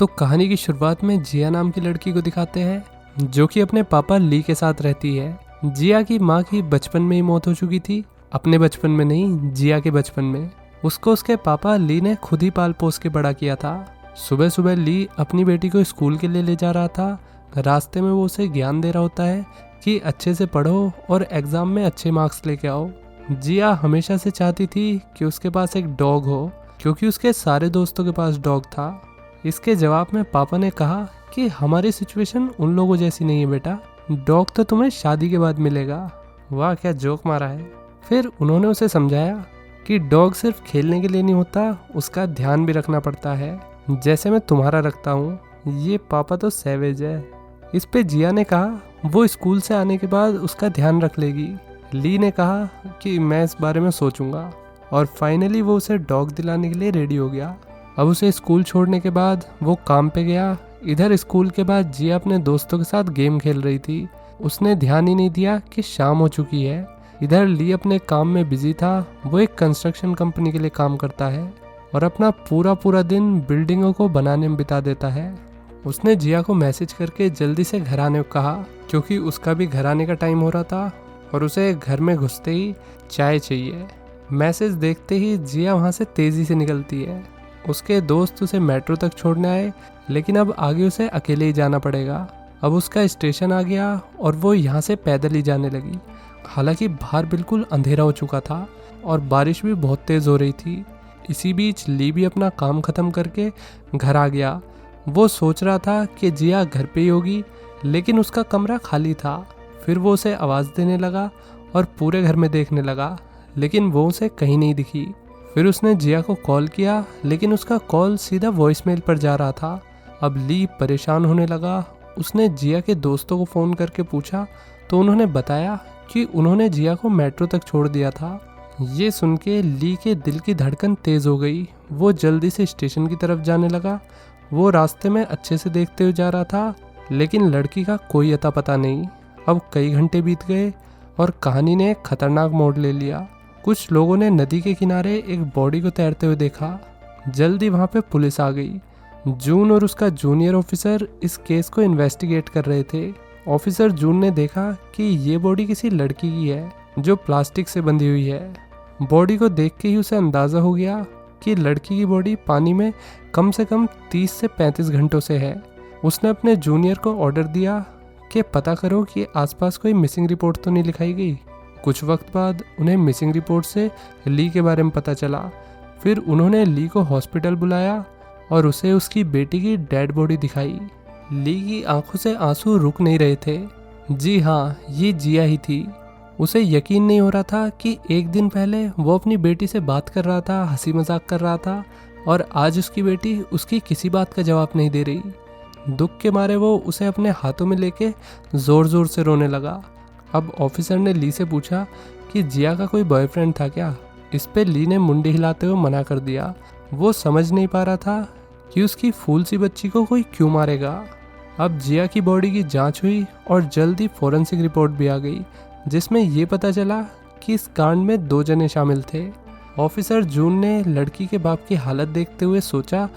तो कहानी की शुरुआत में जिया नाम की लड़की को दिखाते हैं जो कि अपने पापा ली के साथ रहती है। जिया की माँ की बचपन में ही मौत हो चुकी थी, अपने बचपन में नहीं, जिया के बचपन में। उसको उसके पापा ली ने खुद ही पाल पोस के बड़ा किया था। सुबह सुबह ली अपनी बेटी को स्कूल के लिए ले जा रहा था। रास्ते में वो उसे ज्ञान दे रहा होता है कि अच्छे से पढ़ो और एग्जाम में अच्छे मार्क्स लेके आओ। जिया हमेशा से चाहती थी कि उसके पास एक डॉग हो, क्योंकि उसके सारे दोस्तों के पास डॉग था। इसके जवाब में पापा ने कहा कि हमारी सिचुएशन उन लोगों जैसी नहीं है बेटा, डॉग तो तुम्हें शादी के बाद मिलेगा। वाह क्या जोक मारा है। फिर उन्होंने उसे समझाया कि डॉग सिर्फ खेलने के लिए नहीं होता, उसका ध्यान भी रखना पड़ता है, जैसे मैं तुम्हारा रखता हूँ। ये पापा तो सैवेज है। इस पे जिया ने कहा वो स्कूल से आने के बाद उसका ध्यान रख लेगी। ली ने कहा कि मैं इस बारे में सोचूंगा, और फाइनली वो उसे डॉग दिलाने के लिए रेडी हो गया। अब उसे स्कूल छोड़ने के बाद वो काम पे गया। इधर स्कूल के बाद जिया अपने दोस्तों के साथ गेम खेल रही थी। उसने ध्यान ही नहीं दिया कि शाम हो चुकी है। इधर ली अपने काम में बिजी था। वो एक कंस्ट्रक्शन कंपनी के लिए काम करता है और अपना पूरा दिन बिल्डिंगों को बनाने में बिता देता है। उसने जिया को मैसेज करके जल्दी से घर आने को कहा, क्योंकि उसका भी घर आने का टाइम हो रहा था और उसे घर में घुसते ही चाय चाहिए। मैसेज देखते ही जिया वहाँ से तेजी से निकलती है। उसके दोस्त उसे मेट्रो तक छोड़ने आए, लेकिन अब आगे उसे अकेले ही जाना पड़ेगा। अब उसका स्टेशन आ गया और वो यहाँ से पैदल ही जाने लगी। हालांकि बाहर बिल्कुल अंधेरा हो चुका था और बारिश भी बहुत तेज़ हो रही थी। इसी बीच ली भी अपना काम ख़त्म करके घर आ गया। वो सोच रहा था कि जिया घर पे ही होगी, लेकिन उसका कमरा खाली था। फिर वो उसे आवाज़ देने लगा और पूरे घर में देखने लगा, लेकिन वो उसे कहीं नहीं दिखी। फिर उसने जिया को कॉल किया, लेकिन उसका कॉल सीधा वॉइसमेल पर जा रहा था। अब ली परेशान होने लगा। उसने जिया के दोस्तों को फ़ोन करके पूछा तो उन्होंने बताया कि उन्होंने जिया को मेट्रो तक छोड़ दिया था। ये सुन के ली के दिल की धड़कन तेज़ हो गई। वो जल्दी से स्टेशन की तरफ जाने लगा। वो रास्ते में अच्छे से देखते हुए जा रहा था, लेकिन लड़की का कोई अता पता नहीं। अब कई घंटे बीत गए और कहानी ने एक खतरनाक मोड़ ले लिया। कुछ लोगों ने नदी के किनारे एक बॉडी को तैरते हुए देखा। जल्दी वहाँ पे पुलिस आ गई। जून और उसका जूनियर ऑफिसर इस केस को इन्वेस्टिगेट कर रहे थे। ऑफिसर जून ने देखा कि ये बॉडी किसी लड़की की है जो प्लास्टिक से बंधी हुई है। बॉडी को देख के ही उसे अंदाज़ा हो गया कि लड़की की बॉडी पानी में कम से कम 30 से 35 घंटों से है। उसने अपने जूनियर को ऑर्डर दिया कि पता करो कि आसपास कोई मिसिंग रिपोर्ट तो नहीं लिखाई गई। कुछ वक्त बाद उन्हें मिसिंग रिपोर्ट से ली के बारे में पता चला। फिर उन्होंने ली को हॉस्पिटल बुलाया और उसे उसकी बेटी की डेड बॉडी दिखाई। ली की आंखों से आंसू रुक नहीं रहे थे। जी हाँ, ये जिया ही थी। उसे यकीन नहीं हो रहा था कि एक दिन पहले वो अपनी बेटी से बात कर रहा था, हंसी मजाक कर रहा था, और आज उसकी बेटी उसकी किसी बात का जवाब नहीं दे रही। दुख के मारे वो उसे अपने हाथों में लेके ज़ोर ज़ोर से रोने लगा। अब ऑफिसर ने ली से पूछा कि जिया का कोई बॉयफ्रेंड था क्या। इस पे ली ने मुंडी हिलाते हुए मना कर दिया। वो समझ नहीं पा रहा था कि उसकी फूल सी बच्ची को कोई क्यों मारेगा। अब जिया की बॉडी की जांच हुई और जल्दी फॉरेंसिक रिपोर्ट भी आ गई, जिसमें ये पता चला कि इस कांड में 2 जने शामिल थे। ऑफिसर जून ने लड़की के बाप की हालत देखते हुए सोचा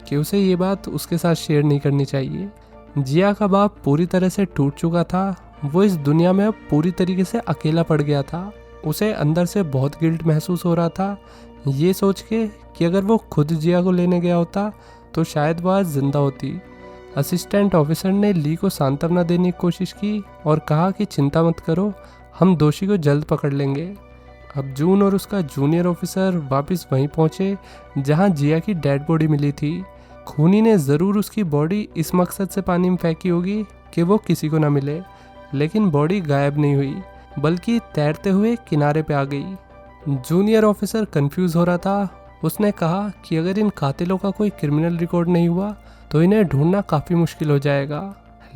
कि उसे ये बात उसके साथ शेयर नहीं करनी चाहिए। जिया का बाप पूरी तरह से टूट चुका था। वो इस दुनिया में अब पूरी तरीके से अकेला पड़ गया था। उसे अंदर से बहुत गिल्ट महसूस हो रहा था, ये सोच के कि अगर वो खुद जिया को लेने गया होता तो शायद वह आज जिंदा होती। असिस्टेंट ऑफिसर ने ली को सांत्वना देने की कोशिश की और कहा कि चिंता मत करो, हम दोषी को जल्द पकड़ लेंगे। अब जून और उसका जूनियर ऑफिसर वापस वहीं पहुंचे जहां जिया की डेड बॉडी मिली थी। खूनी ने ज़रूर उसकी बॉडी इस मकसद से पानी में फेंकी होगी कि वो किसी को ना मिले, लेकिन बॉडी गायब नहीं हुई, बल्कि तैरते हुए किनारे पे आ गई। जूनियर ऑफिसर कंफ्यूज हो रहा था। उसने कहा कि अगर इन कातिलों का कोई क्रिमिनल रिकॉर्ड नहीं हुआ तो इन्हें ढूंढना काफ़ी मुश्किल हो जाएगा,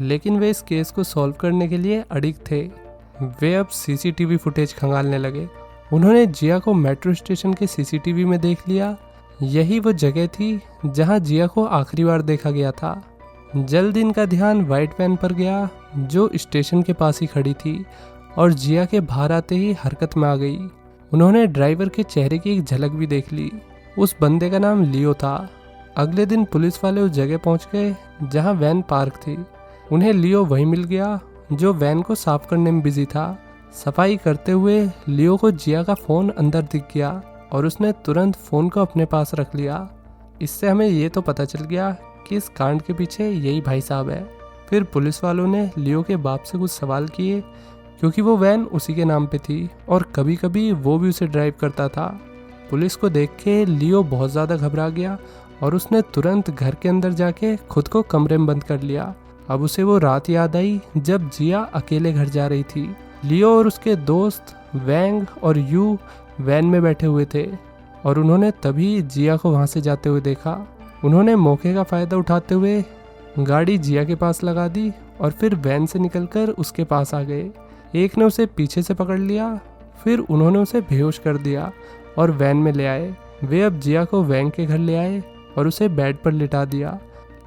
लेकिन वे इस केस को सॉल्व करने के लिए अड़िग थे। वे अब सीसीटीवी फुटेज खंगालने लगे। उन्होंने जिया को मेट्रो स्टेशन के सीसीटीवी में देख लिया। यही वो जगह थी जहां जिया को आखिरी बार देखा गया था। जल्द इनका ध्यान वाइट वैन पर गया जो स्टेशन के पास ही खड़ी थी और जिया के बाहर आते ही हरकत में आ गई। उन्होंने ड्राइवर के चेहरे की एक झलक भी देख ली। उस बंदे का नाम लियो था। अगले दिन पुलिस वाले उस जगह पहुंच गए जहां वैन पार्क थी। उन्हें लियो वहीं मिल गया जो वैन को साफ करने में बिजी था। सफाई करते हुए लियो को जिया का फ़ोन अंदर दिख गया और उसने तुरंत फ़ोन को अपने पास रख लिया। इससे हमें ये तो पता चल गया कि इस कांड के पीछे यही भाई साहब है। फिर पुलिस वालों ने लियो के बाप से कुछ सवाल किए क्योंकि वो वैन उसी के नाम पे थी और कभी कभी वो भी उसे ड्राइव करता था। पुलिस को देख के लियो बहुत ज़्यादा घबरा गया और उसने तुरंत घर के अंदर जाके खुद को कमरे में बंद कर लिया। अब उसे वो रात याद आई जब जिया अकेले घर जा रही थी। लियो और उसके दोस्त वैंग और यू वैन में बैठे हुए थे और उन्होंने तभी जिया को वहाँ से जाते हुए देखा। उन्होंने मौके का फ़ायदा उठाते हुए गाड़ी जिया के पास लगा दी और फिर वैन से निकलकर उसके पास आ गए। एक ने उसे पीछे से पकड़ लिया, फिर उन्होंने उसे बेहोश कर दिया और वैन में ले आए। वे अब जिया को वैंग के घर ले आए और उसे बेड पर लिटा दिया।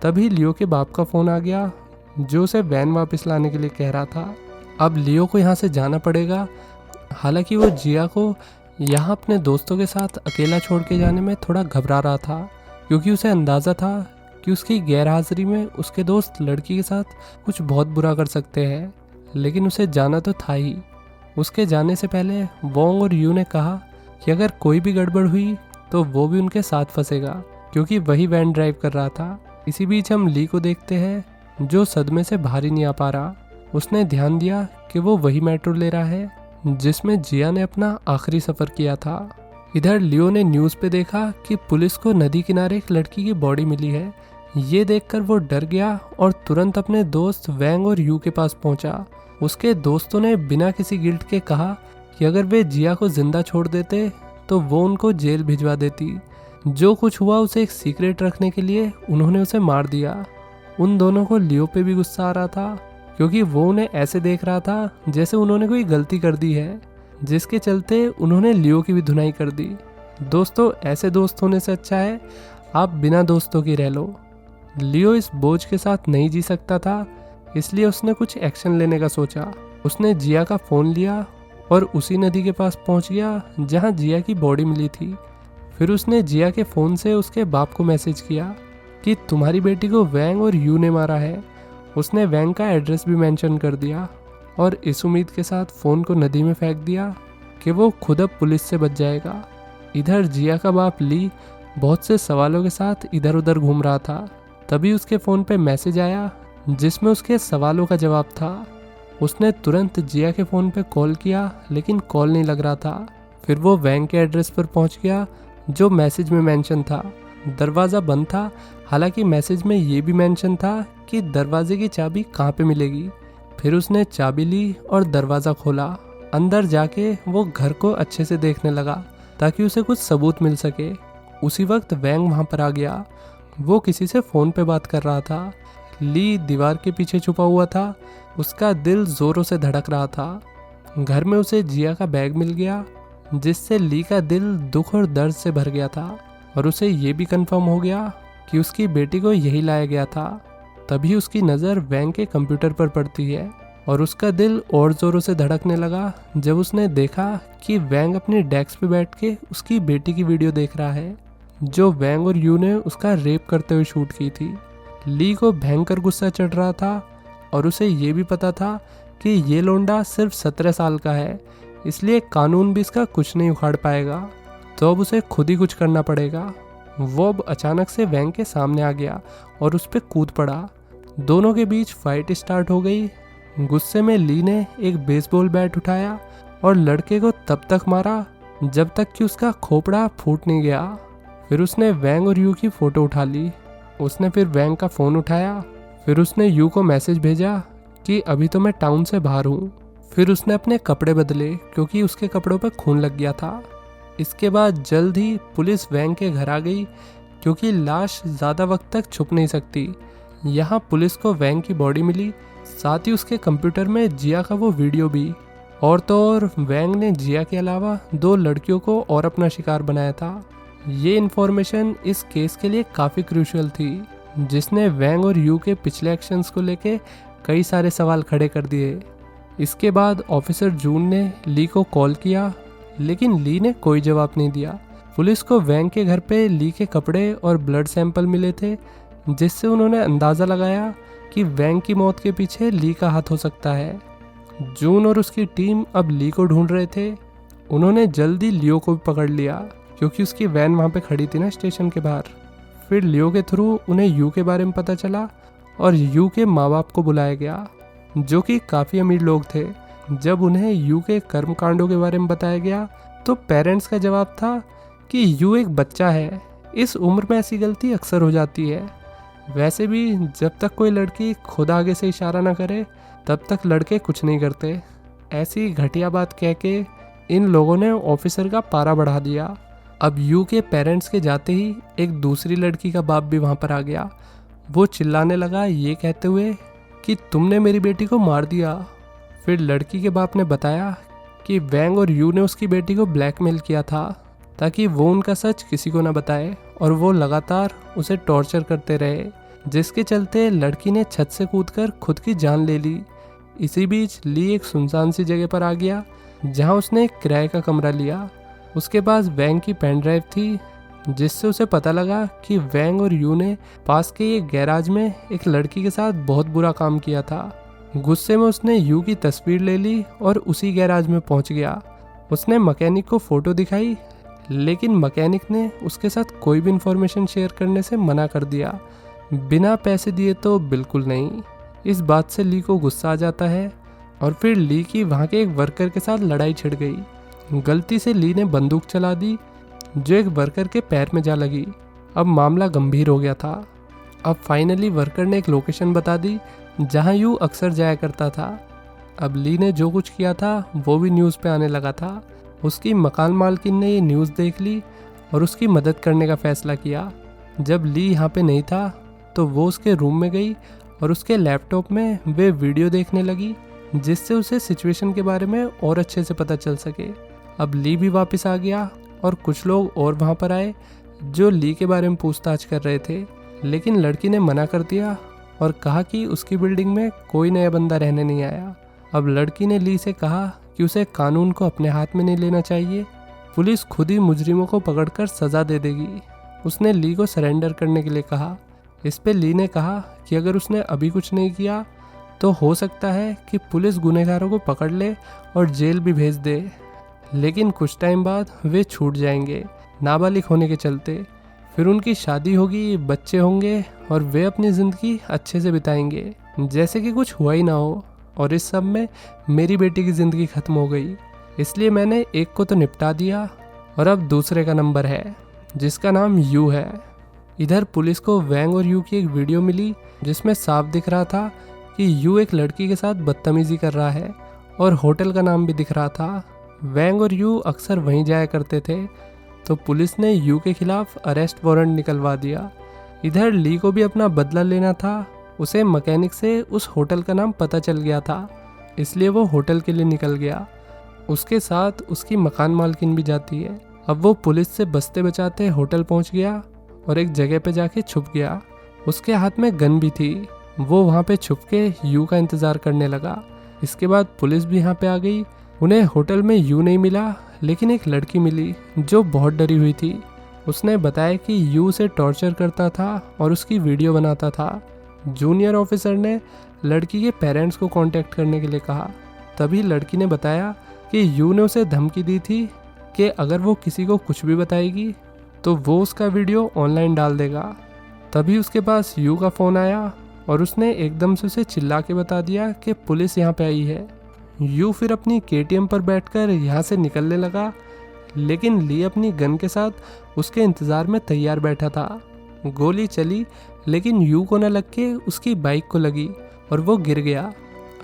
तभी लियो के बाप का फ़ोन आ गया जो उसे वैन वापस लाने के लिए कह रहा था। अब लियो को यहाँ से जाना पड़ेगा। हालांकि वो जिया को यहाँ अपने दोस्तों के साथ अकेला छोड़ के जाने में थोड़ा घबरा रहा था क्योंकि उसे अंदाज़ा था कि उसकी गैरहाजिरी में उसके दोस्त लड़की के साथ कुछ बहुत बुरा कर सकते हैं। लेकिन उसे जाना तो था ही। उसके जाने से पहले वोंग और यू ने कहा कि अगर कोई भी गड़बड़ हुई तो वो भी उनके साथ फंसेगा क्योंकि वही वैन ड्राइव कर रहा था। इसी बीच हम ली को देखते हैं जो सदमे से बाहर ही नहीं आ पा रहा। उसने ध्यान दिया कि वो वही मेट्रो ले रहा है जिसमें जिया ने अपना आखिरी सफ़र किया था। इधर लियो ने न्यूज़ पे देखा कि पुलिस को नदी किनारे एक लड़की की बॉडी मिली है। ये देखकर वो डर गया और तुरंत अपने दोस्त वैंग और यू के पास पहुंचा। उसके दोस्तों ने बिना किसी गिल्ट के कहा कि अगर वे जिया को जिंदा छोड़ देते तो वो उनको जेल भिजवा देती। जो कुछ हुआ उसे एक सीक्रेट रखने के लिए उन्होंने उसे मार दिया। उन दोनों को लियो पे भी गुस्सा आ रहा था क्योंकि वो उन्हें ऐसे देख रहा था जैसे उन्होंने कोई गलती कर दी है, जिसके चलते उन्होंने लियो की भी धुनाई कर दी। दोस्तों, ऐसे दोस्त होने से अच्छा है आप बिना दोस्तों के रह लो। लियो इस बोझ के साथ नहीं जी सकता था, इसलिए उसने कुछ एक्शन लेने का सोचा। उसने जिया का फ़ोन लिया और उसी नदी के पास पहुंच गया जहां जिया की बॉडी मिली थी। फिर उसने जिया के फ़ोन से उसके बाप को मैसेज किया कि तुम्हारी बेटी को वैंग और यू ने मारा है। उसने वैंग का एड्रेस भी मेंशन कर दिया और इस उम्मीद के साथ फ़ोन को नदी में फेंक दिया कि वो खुद अब पुलिस से बच जाएगा। इधर जिया का बाप ली बहुत से सवालों के साथ इधर उधर घूम रहा था। तभी उसके फ़ोन पे मैसेज आया जिसमें उसके सवालों का जवाब था। उसने तुरंत जिया के फ़ोन पे कॉल किया लेकिन कॉल नहीं लग रहा था। फिर वो वैंग के एड्रेस पर पहुंच गया जो मैसेज में मेंशन था। दरवाज़ा बंद था, हालांकि मैसेज में ये भी मेंशन था कि दरवाजे की चाबी कहाँ पे मिलेगी। फिर उसने चाबी ली और दरवाज़ा खोला। अंदर जाके वो घर को अच्छे से देखने लगा ताकि उसे कुछ सबूत मिल सके। उसी वक्त वैंग वहाँ पर आ गया। वो किसी से फ़ोन पे बात कर रहा था। ली दीवार के पीछे छुपा हुआ था। उसका दिल ज़ोरों से धड़क रहा था। घर में उसे जिया का बैग मिल गया जिससे ली का दिल दुख और दर्द से भर गया था और उसे ये भी कंफर्म हो गया कि उसकी बेटी को यही लाया गया था। तभी उसकी नज़र वैंग के कंप्यूटर पर पड़ती है और उसका दिल और ज़ोरों से धड़कने लगा जब उसने देखा कि वैंग अपनी डेस्क पे बैठ के उसकी बेटी की वीडियो देख रहा है जो वैंग और यू ने उसका रेप करते हुए शूट की थी। ली को भयंकर गुस्सा चढ़ रहा था और उसे ये भी पता था कि ये लोंडा सिर्फ 17 साल का है, इसलिए कानून भी इसका कुछ नहीं उखाड़ पाएगा। तो अब उसे खुद ही कुछ करना पड़ेगा। वो अब अचानक से वैंग के सामने आ गया और उस पर कूद पड़ा। दोनों के बीच फाइट स्टार्ट हो गई। गुस्से में ली ने एक बेसबॉल बैट उठाया और लड़के को तब तक मारा जब तक कि उसका खोपड़ा फूट नहीं गया। फिर उसने वैंग और यू की फ़ोटो उठा ली। उसने फिर वैंग का फ़ोन उठाया। फिर उसने यू को मैसेज भेजा कि अभी तो मैं टाउन से बाहर हूँ। फिर उसने अपने कपड़े बदले क्योंकि उसके कपड़ों पर खून लग गया था। इसके बाद जल्द ही पुलिस वैंग के घर आ गई क्योंकि लाश ज़्यादा वक्त तक छुप नहीं सकती। यहाँ पुलिस को वैंग की बॉडी मिली, साथ ही उसके कंप्यूटर में जिया का वो वीडियो भी। और तो और वैंग ने जिया के अलावा 2 लड़कियों को और अपना शिकार बनाया था। ये इन्फॉर्मेशन इस केस के लिए काफ़ी क्रूशियल थी जिसने वैंग और यू के पिछले एक्शंस को लेके कई सारे सवाल खड़े कर दिए। इसके बाद ऑफिसर जून ने ली को कॉल किया लेकिन ली ने कोई जवाब नहीं दिया। पुलिस को वैंग के घर पे ली के कपड़े और ब्लड सैंपल मिले थे, जिससे उन्होंने अंदाज़ा लगाया कि वैंग की मौत के पीछे ली का हाथ हो सकता है। जून और उसकी टीम अब ली को ढूंढ रहे थे। उन्होंने जल्दी लियो को भी पकड़ लिया, क्योंकि उसकी वैन वहाँ पे खड़ी थी ना स्टेशन के बाहर। फिर लियो के थ्रू उन्हें यू के बारे में पता चला और यू के माँ बाप को बुलाया गया, जो कि काफ़ी अमीर लोग थे। जब उन्हें यू के कर्मकांडों के बारे में बताया गया तो पेरेंट्स का जवाब था कि यू एक बच्चा है, इस उम्र में ऐसी गलती अक्सर हो जाती है। वैसे भी जब तक कोई लड़की खुद आगे से इशारा ना करे तब तक लड़के कुछ नहीं करते। ऐसी घटिया बात कह के इन लोगों ने ऑफिसर का पारा बढ़ा दिया। अब यू के पेरेंट्स के जाते ही एक दूसरी लड़की का बाप भी वहाँ पर आ गया। वो चिल्लाने लगा ये कहते हुए कि तुमने मेरी बेटी को मार दिया। फिर लड़की के बाप ने बताया कि वैंग और यू ने उसकी बेटी को ब्लैकमेल किया था ताकि वो उनका सच किसी को ना बताए, और वो लगातार उसे टॉर्चर करते रहे, जिसके चलते लड़की ने छत से कूदकर खुद की जान ले ली। इसी बीच ली एक सुनसान सी जगह पर आ गया जहां उसने एक किराए का कमरा लिया। उसके पास वैंग की पेन ड्राइव थी, जिससे उसे पता लगा कि वैंग और यू ने पास के एक गैराज में एक लड़की के साथ बहुत बुरा काम किया था। गुस्से में उसने यू की तस्वीर ले ली और उसी गैराज में पहुंच गया। उसने मैकेनिक को फोटो दिखाई, लेकिन मैकेनिक ने उसके साथ कोई भी इंफॉर्मेशन शेयर करने से मना कर दिया। बिना पैसे दिए तो बिल्कुल नहीं। इस बात से ली को गुस्सा आ जाता है और फिर ली की वहाँ के एक वर्कर के साथ लड़ाई छिड़ गई। गलती से ली ने बंदूक चला दी, जो एक वर्कर के पैर में जा लगी। अब मामला गंभीर हो गया था। अब फाइनली वर्कर ने एक लोकेशन बता दी जहाँ यू अक्सर जाया करता था। अब ली ने जो कुछ किया था वो भी न्यूज़ पे आने लगा था। उसकी मकान मालकिन ने ये न्यूज़ देख ली और उसकी मदद करने का फैसला किया। जब ली यहाँ पे नहीं था तो वो उसके रूम में गई और उसके लैपटॉप में वे वीडियो देखने लगी, जिससे उसे सिचुएशन के बारे में और अच्छे से पता चल सके। अब ली भी वापस आ गया और कुछ लोग और वहाँ पर आए जो ली के बारे में पूछताछ कर रहे थे, लेकिन लड़की ने मना कर दिया और कहा कि उसकी बिल्डिंग में कोई नया बंदा रहने नहीं आया। अब लड़की ने ली से कहा कि उसे कानून को अपने हाथ में नहीं लेना चाहिए, पुलिस खुद ही मुजरिमों को पकड़कर सज़ा दे देगी। उसने ली को सरेंडर करने के लिए कहा। इस पे ली ने कहा कि अगर उसने अभी कुछ नहीं किया तो हो सकता है कि पुलिस गुनहगारों को पकड़ ले और जेल भी भेज दे, लेकिन कुछ टाइम बाद वे छूट जाएंगे नाबालिग होने के चलते। फिर उनकी शादी होगी, बच्चे होंगे और वे अपनी ज़िंदगी अच्छे से बिताएंगे जैसे कि कुछ हुआ ही ना हो। और इस सब में मेरी बेटी की ज़िंदगी ख़त्म हो गई, इसलिए मैंने एक को तो निपटा दिया और अब दूसरे का नंबर है जिसका नाम यू है। इधर पुलिस को वैंग और यू की एक वीडियो मिली जिसमें साफ दिख रहा था कि यू एक लड़की के साथ बदतमीज़ी कर रहा है और होटल का नाम भी दिख रहा था। वैंग और यू अक्सर वहीं जाया करते थे, तो पुलिस ने यू के खिलाफ अरेस्ट वारंट निकलवा दिया। इधर ली को भी अपना बदला लेना था। उसे मैकेनिक से उस होटल का नाम पता चल गया था, इसलिए वो होटल के लिए निकल गया। उसके साथ उसकी मकान मालकिन भी जाती है। अब वो पुलिस से बचते बचाते होटल पहुंच गया और एक जगह पे जाके छुप गया। उसके हाथ में गन भी थी। वो वहाँ पे छुप के यू का इंतज़ार करने लगा। इसके बाद पुलिस भी यहाँ पे आ गई। उन्हें होटल में यू नहीं मिला, लेकिन एक लड़की मिली जो बहुत डरी हुई थी। उसने बताया कि यू उसे टॉर्चर करता था और उसकी वीडियो बनाता था। जूनियर ऑफिसर ने लड़की के पेरेंट्स को कांटेक्ट करने के लिए कहा। तभी लड़की ने बताया कि यू ने उसे धमकी दी थी कि अगर वो किसी को कुछ भी बताएगी तो वो उसका वीडियो ऑनलाइन डाल देगा। तभी उसके पास यू का फ़ोन आया और उसने एकदम से उसे चिल्ला के बता दिया कि पुलिस यहाँ पे आई है। यू फिर अपनी KTM पर बैठकर यहाँ से निकलने लगा, लेकिन ली अपनी गन के साथ उसके इंतज़ार में तैयार बैठा था। गोली चली, लेकिन यू को न लग के उसकी बाइक को लगी और वो गिर गया।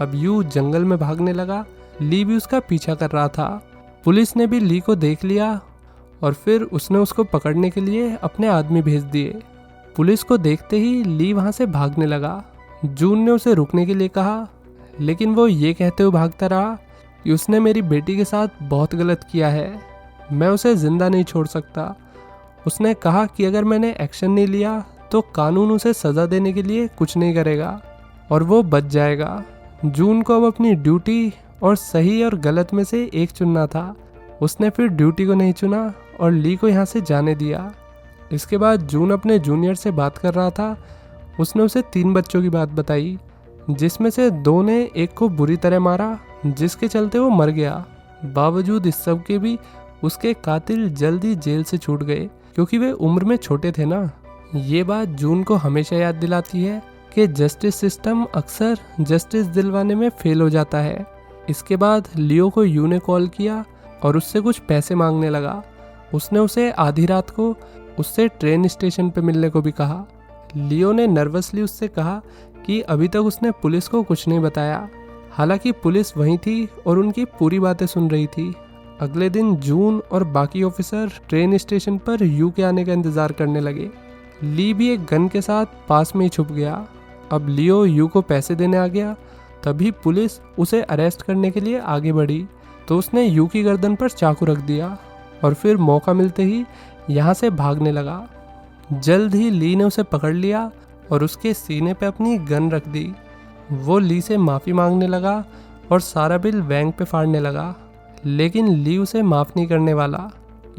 अब यू जंगल में भागने लगा। ली भी उसका पीछा कर रहा था। पुलिस ने भी ली को देख लिया और फिर उसने उसको पकड़ने के लिए अपने आदमी भेज दिए। पुलिस को देखते ही ली वहाँ से भागने लगा। जून ने उसे रुकने के लिए कहा, लेकिन वो ये कहते हुए भागता रहा कि उसने मेरी बेटी के साथ बहुत गलत किया है, मैं उसे ज़िंदा नहीं छोड़ सकता। उसने कहा कि अगर मैंने एक्शन नहीं लिया तो कानून उसे सज़ा देने के लिए कुछ नहीं करेगा और वो बच जाएगा। जून को अब अपनी ड्यूटी और सही और गलत में से एक चुनना था। उसने फिर ड्यूटी को नहीं चुना और ली को यहाँ से जाने दिया। इसके बाद जून अपने जूनियर से बात कर रहा था। उसने उसे 3 बच्चों की बात बताई, जिसमें से 2 ने एक को बुरी तरह मारा, जिसके चलते वो मर गया। बावजूद इस सब के भी उसके कातिल जल्दी जेल से छूट गए, क्योंकि वे उम्र में छोटे थे ना। ये बात जून को हमेशा याद दिलाती है कि जस्टिस सिस्टम अक्सर जस्टिस दिलवाने में फेल हो जाता है। इसके बाद लियो को यू ने कॉल किया और उससे कुछ पैसे मांगने लगा। उसने उसे आधी रात को उससे ट्रेन स्टेशन पर मिलने को भी कहा। लियो ने नर्वसली उससे कहा कि अभी तक उसने पुलिस को कुछ नहीं बताया। हालांकि पुलिस वहीं थी और उनकी पूरी बातें सुन रही थी। अगले दिन जून और बाकी ऑफिसर ट्रेन स्टेशन पर यू के आने का इंतजार करने लगे। ली भी एक गन के साथ पास में ही छुप गया। अब लियो यू को पैसे देने आ गया। तभी पुलिस उसे अरेस्ट करने के लिए आगे बढ़ी, तो उसने यू की गर्दन पर चाकू रख दिया और फिर मौका मिलते ही यहाँ से भागने लगा। जल्द ही ली ने उसे पकड़ लिया और उसके सीने पे अपनी गन रख दी। वो ली से माफ़ी मांगने लगा और सारा बिल बैंक पे फाड़ने लगा, लेकिन ली उसे माफ़ नहीं करने वाला।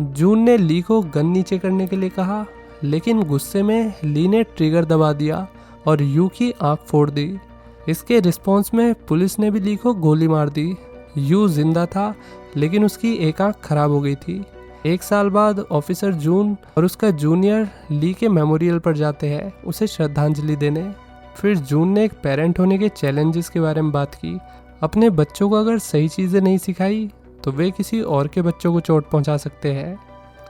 जून ने ली को गन नीचे करने के लिए कहा, लेकिन गुस्से में ली ने ट्रिगर दबा दिया और यू की आंख फोड़ दी। इसके रिस्पॉन्स में पुलिस ने भी ली को गोली मार दी। यू जिंदा था, लेकिन उसकी एक आंख खराब हो गई थी। 1 साल बाद ऑफिसर जून और उसका जूनियर ली के मेमोरियल पर जाते हैं उसे श्रद्धांजलि देने। फिर जून ने एक पेरेंट होने के चैलेंजेस के बारे में बात की। अपने बच्चों को अगर सही चीज़ें नहीं सिखाई तो वे किसी और के बच्चों को चोट पहुंचा सकते हैं।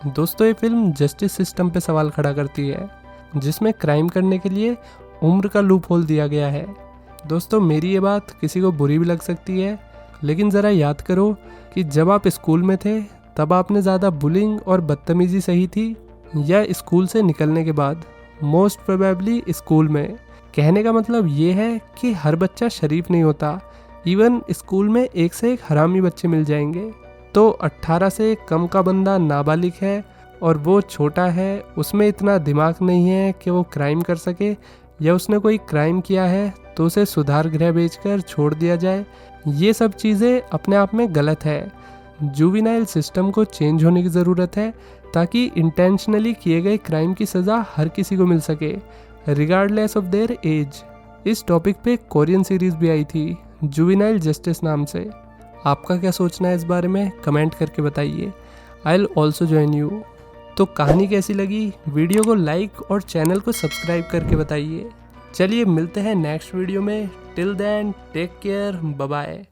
दोस्तों, ये फिल्म जस्टिस सिस्टम पे सवाल खड़ा करती है, जिसमें क्राइम करने के लिए उम्र का लूप होल दिया गया है। दोस्तों, मेरी ये बात किसी को बुरी भी लग सकती है, लेकिन ज़रा याद करो कि जब आप स्कूल में थे तब आपने ज़्यादा बुलिंग और बदतमीज़ी सही थी, या स्कूल से निकलने के बाद? मोस्ट प्रोबेबली स्कूल में। कहने का मतलब ये है कि हर बच्चा शरीफ नहीं होता। इवन स्कूल में एक से एक हरामी बच्चे मिल जाएंगे। तो 18 से कम का बंदा नाबालिग है और वो छोटा है, उसमें इतना दिमाग नहीं है कि वो क्राइम कर सके, या उसने कोई क्राइम किया है तो उसे सुधार गृह भेजकर छोड़ दिया जाए, ये सब चीज़ें अपने आप में गलत है। जुवेनाइल सिस्टम को चेंज होने की ज़रूरत है, ताकि इंटेंशनली किए गए क्राइम की सज़ा हर किसी को मिल सके, रिगार्डलेस ऑफ देयर एज। इस टॉपिक पे कोरियन सीरीज़ भी आई थी, जुवेनाइल जस्टिस नाम से। आपका क्या सोचना है इस बारे में, कमेंट करके बताइए। I will also join you. तो कहानी कैसी लगी, वीडियो को लाइक और चैनल को सब्सक्राइब करके बताइए। चलिए मिलते हैं नेक्स्ट वीडियो में। Till then take care, bye bye.